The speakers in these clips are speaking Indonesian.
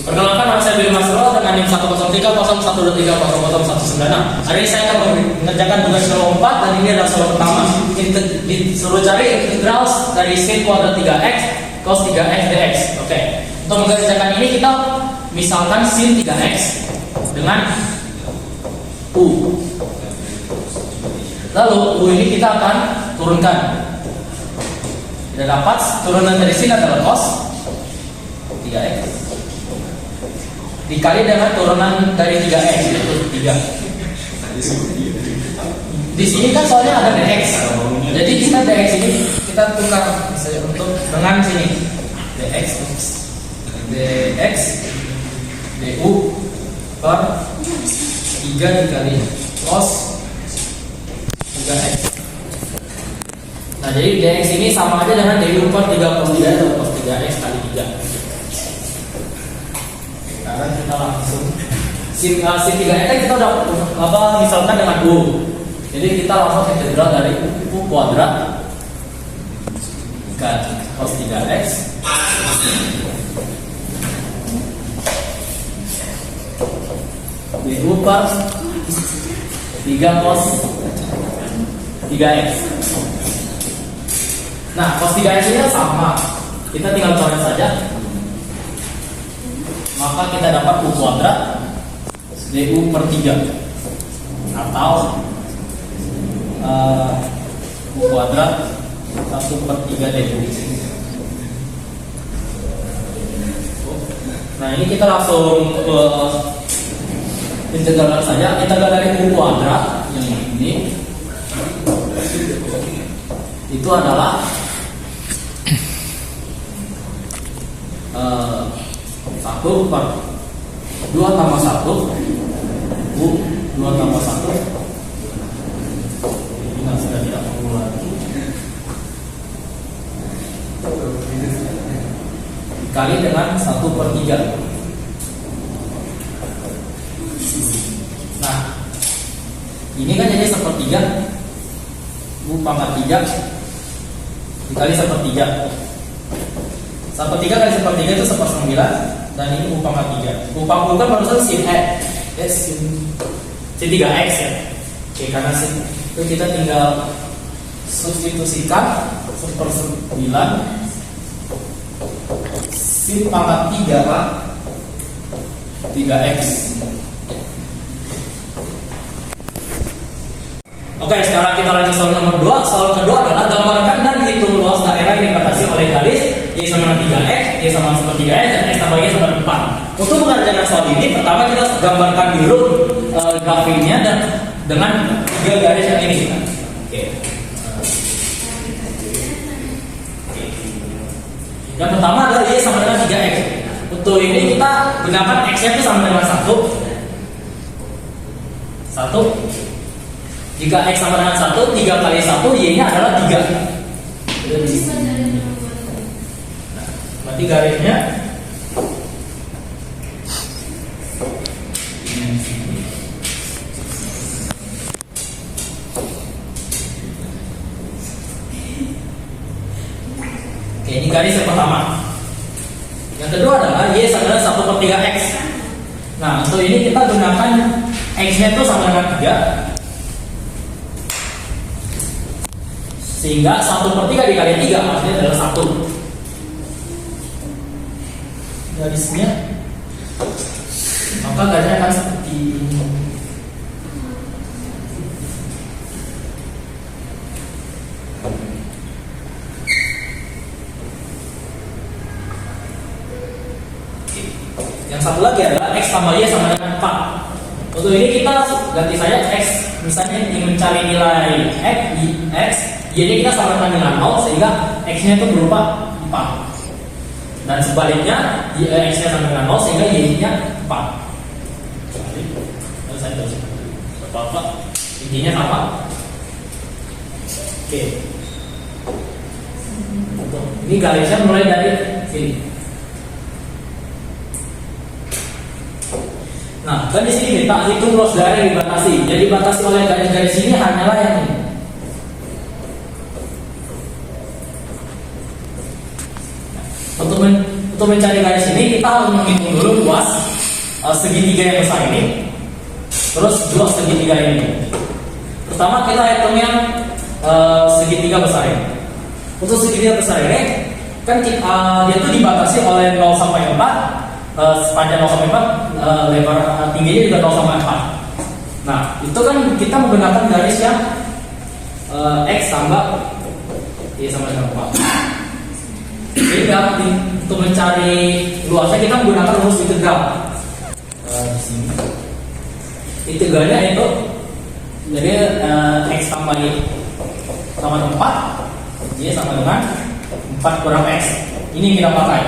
Perkenalkan, nama saya Billy Masro dengan NIM 10301230019. Hari ini saya akan mengerjakan tugas nomor 4 dan ini adalah soal pertama. Disuruh cari integral dari sin kuadrat 3x cos 3x dx. Oke. Untuk mengerjakan ini kita misalkan sin 3x dengan u. Lalu u ini kita akan turunkan. Kita dapat turunan dari sin adalah cos 3x dikali dengan turunan dari 3x yaitu 3. Di sini kan soalnya ada dx. Jadi kita dx ini kita tukar misalnya untuk dengan sini dx du per 3 dikali cos 3x. Nah, jadi dx ini sama aja dengan du per 3 cos 3 atau cos 3x kali 3. Sekarang kita langsung sin 3x kita udah misalkan dengan u. Jadi kita langsung integral dari u kuadrat dikali cos 3x du per 3 cos 3x. Nah, cos 3x ini sama, kita tinggal coret saja. Maka kita dapat u kuadrat du per 3 atau u kuadrat 1 per 3 du. Nah, ini kita langsung ke integral saja. Integral dari u kuadrat yang ini itu adalah 1 per 2 tambah 1 u 2 tambah 1 ini sudah tidak perlu lagi dikali dengan 1 per 3. Nah, ini kan jadi 1/3 u pangkat 3 dikali 1/3. 1/3 kali 1/3 itu 1/9. Dan ini u pangkat 3. U pangkat kan barusan sin sin 3x ya. Oke, karena sin itu kita tinggal substitusikan 1/9 sin pangkat 3 Pak 3x. Oke, sekarang kita lanjut soal nomor 2. Soal kedua adalah gambarkan dan hitung luas daerah yang dibatasi oleh garis Y sama 3x, Y sama 3x, dan X tambah Y sama 4. Untuk mengerjakan soal ini, pertama kita gambarkan dulu grafiknya dan dengan 3 garis yang ini. Oke. Yang pertama adalah Y sama dengan 3x. Untuk ini kita gunakan X-nya itu sama dengan 1. Jika X sama dengan 1, 3 kali 1, Y-nya adalah 3. Nah, berarti garisnya oke, ini garis yang pertama. Yang kedua adalah Y sama dengan 1 per 3x. Nah, untuk ini kita gunakan X-nya itu sama dengan 3. Sehingga 1 per 3 dikali 3 artinya adalah 1. Garisnya maka garisnya akan seperti ini. Yang satu lagi adalah X tambah Y sama dengan 4. Untuk ini kita ganti saja X. Misalnya ingin mencari nilai X, Y-nya kita samakan dengan 0 sehingga X-nya itu berupa 4. Dan sebaliknya X-nya sama dengan 0 sehingga Y-nya 4. Saya tahu apa intinya sama. Oke. Ini garisnya mulai dari sini. Nah, kan di sini kita hitung luas daerah yang dibatasi. Jadi dibatasi oleh garis-garis ini hanyalah yang ini. Untuk untuk mencari garis ini kita harus menghitung dulu luas segitiga yang besar ini, terus dua segitiga ini. Pertama kita hitung yang segitiga besar ini. Untuk segitiga besar ini kan dia tuh dibatasi oleh 0 sampai 4, sepanjang 0 sampai 4, lebar tingginya juga 0 sampai 4. Nah, itu kan kita menggunakan garis yang X tambah Y sama dengan 4. Jadi untuk mencari luasnya kita menggunakan rumus integral. Di sini integralnya itu jadi X tambah Y sama dengan 4, Y sama dengan 4 kurang X. Ini yang kita pakai.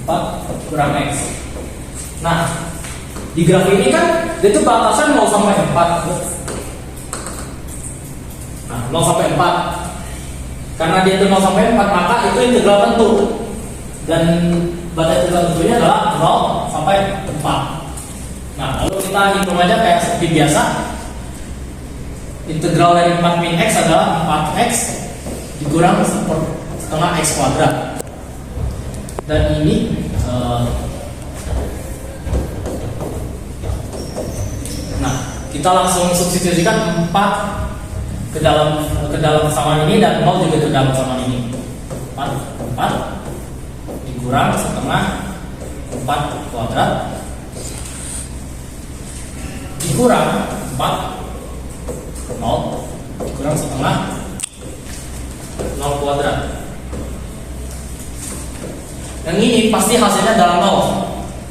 4 kurang X. Nah, di graf ini kan itu batasan 0 sampai 4. Nah, 0 sampai 4. Karena dia itu 0 sampai 4, maka itu integral tentu. Dan batas integral tentunya adalah 0 sampai 4. Nah, lalu kita hitung aja kayak seperti biasa. Integral dari 4 min X adalah 4X dikurang setengah X kuadrat. Dan ini nah, kita langsung substitusikan 4 ke dalam persamaan ini dan 0 juga ke dalam persamaan ini. 4 dikurang setengah 4 kuadrat dikurang 4 0 dikurang setengah 0 kuadrat. Yang ini pasti hasilnya dalam 0,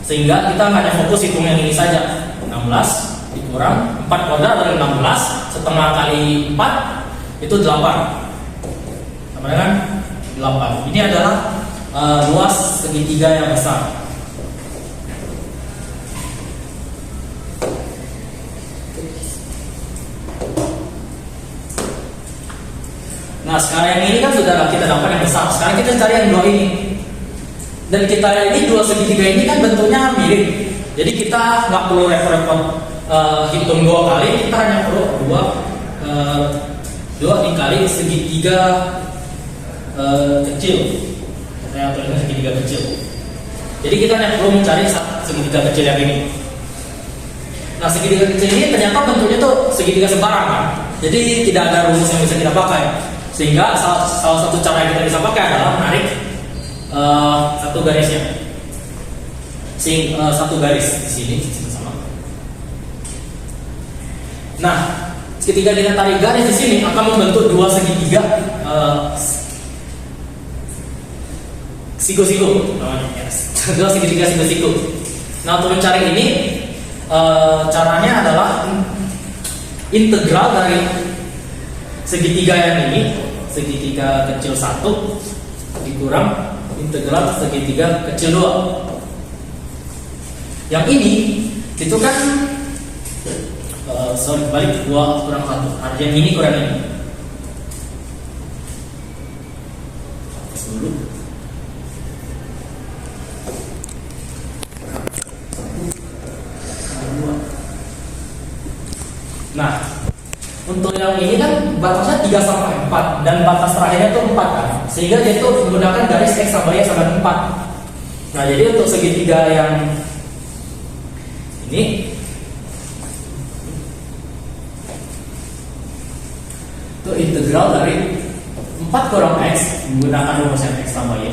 sehingga kita hanya fokus hitung yang ini saja. 16 dikurang 4 kuadrat dari 16 setengah kali 4 itu 8 sama dengan 8. Ini adalah luas segitiga yang besar. Nah, sekarang yang ini kan sudah kita dapat yang besar. Sekarang kita cari yang dua ini. Dan kita ini dua segitiga ini kan bentuknya mirip. Jadi kita nggak perlu repot-repot hitung 2 kali. Kita hanya perlu 2 dikali segitiga kecil. Saya tulisnya segitiga kecil. Jadi kita hanya perlu mencari segitiga kecil yang ini. Nah, segitiga kecil ini ternyata bentuknya tuh segitiga sembarangan. Jadi tidak ada rumus yang bisa kita pakai. Sehingga salah satu cara yang kita bisa pakai adalah menarik satu garisnya. Satu garis di sini sama. Nah, ketika kita tarik garis di sini akan membentuk dua segitiga siku-siku namanya. Dua segitiga siku-siku. Nah, untuk mencari ini caranya adalah integral dari segitiga yang ini, segitiga kecil 1 dikurang integral segitiga kecil 2. Yang ini itu kan balik 2 kurang 1. Artinya yang ini kurang ini. Dulu. Nah, untuk yang ini kan batasnya 3 sampai 4 dan batas terakhirnya itu 4 kan. Sehingga dia itu menggunakan garis X sama Y sama 4. Nah, jadi untuk segitiga yang ini itu integral dari 4 kurang X menggunakan rumus yang X tambah Y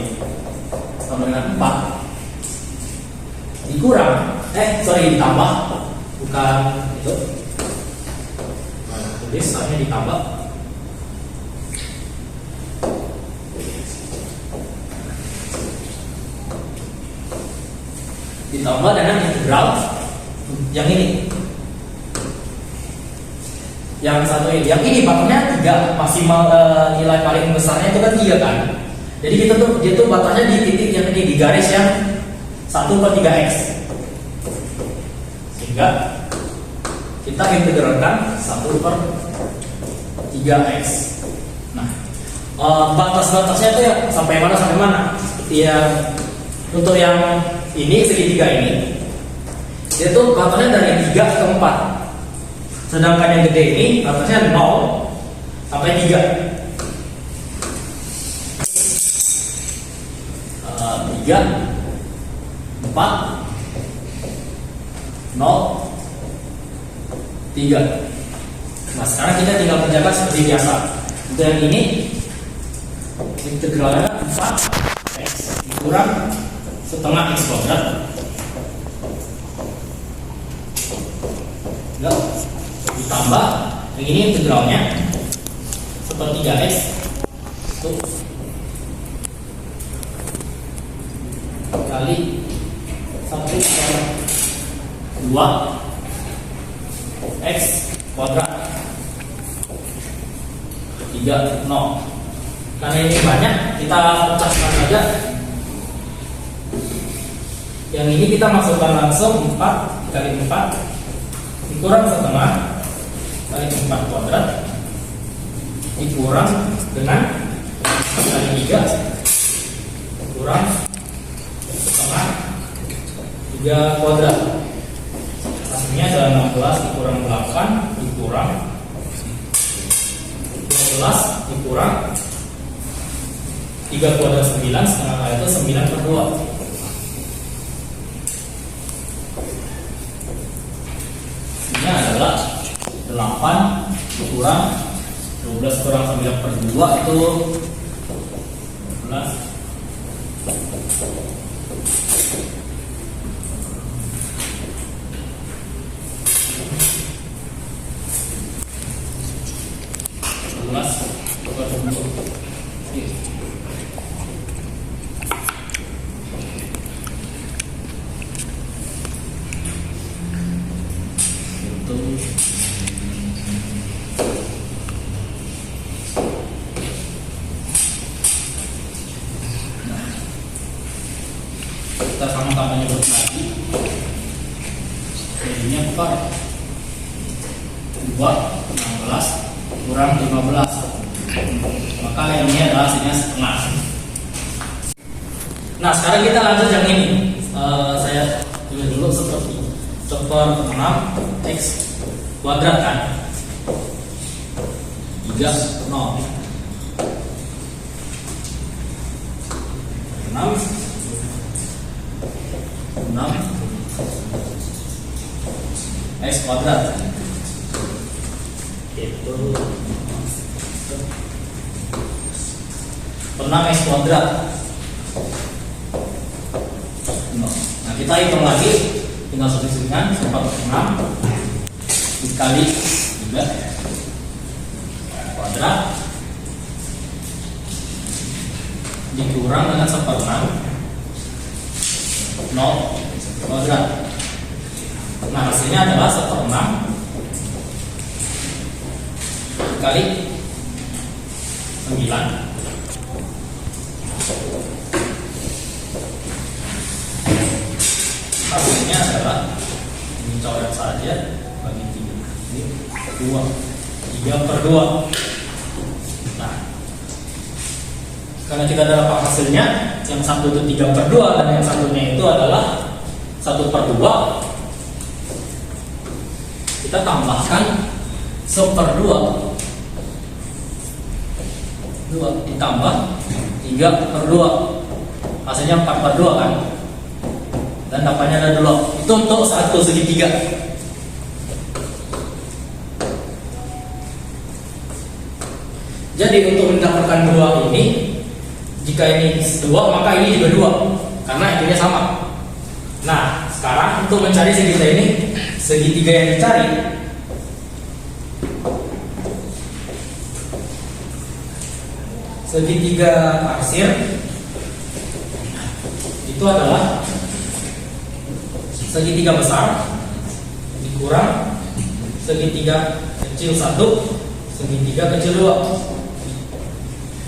sama dengan 4 dikurang ditambah, bukan itu. Hanya ditambah dengan integral yang ini, yang satu ini. Yang ini batasnya 3, maksimal nilai paling besarnya itu kan 3 kan. Jadi dia tuh batasnya di titik yang ini, di garis yang 1/3x, sehingga kita integralkan 1/3x. Nah, batas-batasnya itu ya sampai mana sampai mana? Seperti yang untuk yang ini segitiga ini, itu batasnya dari 3 ke 4. Sedangkan yang gede ini batasnya 0 sampai 3. 3, 4, 0, 3. Nah sekarang kita tinggal kerjakan seperti biasa. Untuk yang ini integralnya 4x kurang setengah x kuadrat. Enggak, ditambah yang ini integralnya sepertiga x itu kali 1/2 x kuadrat 3, 0. Karena ini banyak, kita pecahkan saja. Yang ini kita masukkan langsung 4 kali 4 dikurang setengah kali 4 kuadrat dikurang dengan kali 3 kurang setengah 3 kuadrat. Hasilnya adalah 16 dikurang 8 dikurang 12 dikurang 3 kuadrat 9, setengah kali itu 9/2. Ini adalah 8 kurang 12 kurang 9/2 itu 12. Kita sama-sama nyebut lagi. Jadinya apa? 2, 16 kurang 15. Maka yang ini adalah hasilnya setengah. Nah sekarang kita lanjut yang ini. Saya tulis dulu seperti 1/6 x kuadrat kan 3, 0 6 x kuadrat itu 6 x kuadrat. Nah kita hitung lagi, tinggal substitusikan 4/6 dikali 3 kuadrat dikurang dengan 1/6 0 kuadrat. Nah hasilnya adalah 1/6 dikali 9. Hasilnya adalah ini coret saja bagi 3 ini 3/2. Nah karena kita dapat hasilnya yang satu itu 3/2 dan yang satunya itu adalah 1/2, kita tambahkan 1/2 ditambah 3/2 hasilnya 4/2 kan, dan dapatnya ada 2. Itu untuk satu segitiga. Jadi untuk mendapatkan 2 ini, jika ini 2 maka ini juga 2 karena intinya sama. Nah sekarang untuk mencari segitiga ini, segitiga yang dicari segitiga aksir itu adalah segitiga besar dikurang segitiga kecil 1 segitiga kecil 2.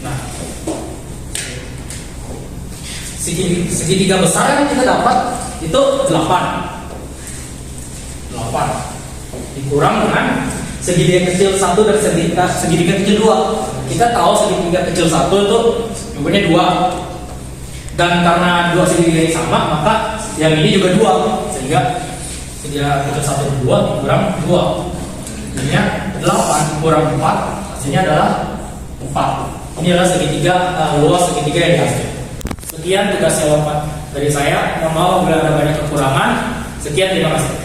Nah segitiga besar yang kita dapat itu 8 dikurang dengan segitiga kecil 1 dan segitiga kecil 2. Kita tahu segitiga kecil 1 itu jumlahnya 2, dan karena 2 segitiga yang sama maka yang ini juga 2, sehingga segitiga kecil 1 2 dikurang 2 jadinya 8 kurang 4 Hasilnya adalah 4. Ini adalah segitiga, luas segitiga yang dihasilkan. Sekian tugas jawaban dari saya. Mohon maaf bila ada banyak kekurangan. Sekian, terima kasih.